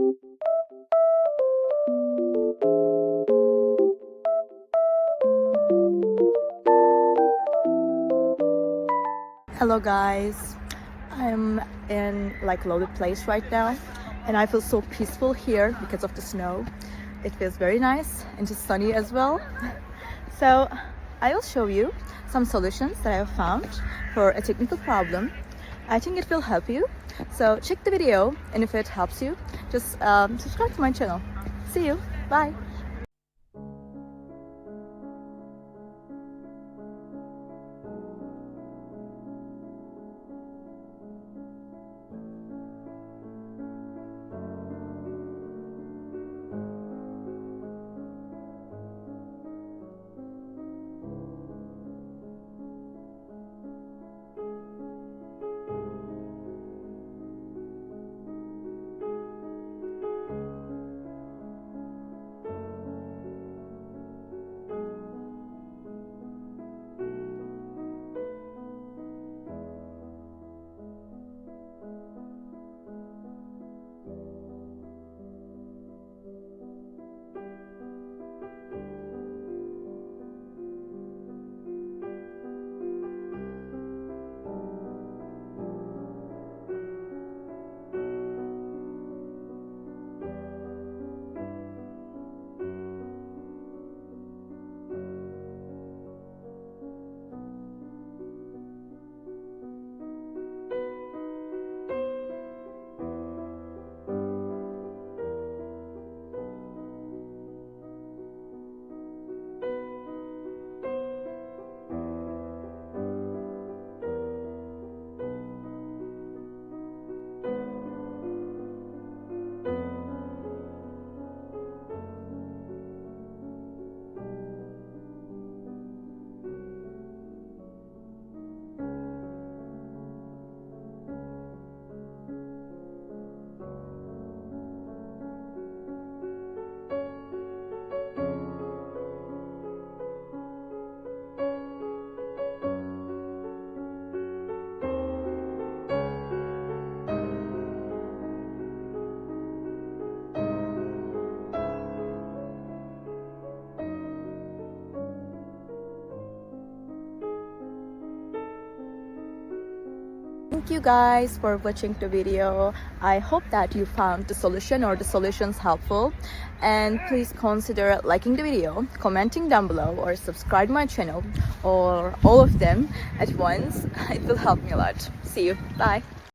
Hello guys, I'm in like loaded place right now and I feel so peaceful here because of the snow. It feels very nice and just sunny as well. So I will show you some solutions that I have found for a technical problem. I think it will help you. So check the video, and if it helps you, just subscribe to my channel. See you. Bye. Thank you guys for watching the video. I hope that you found the solution or the solutions helpful, and please consider liking the video, commenting down below, or subscribe my channel, or all of them at once. It will help me a lot. See you. Bye.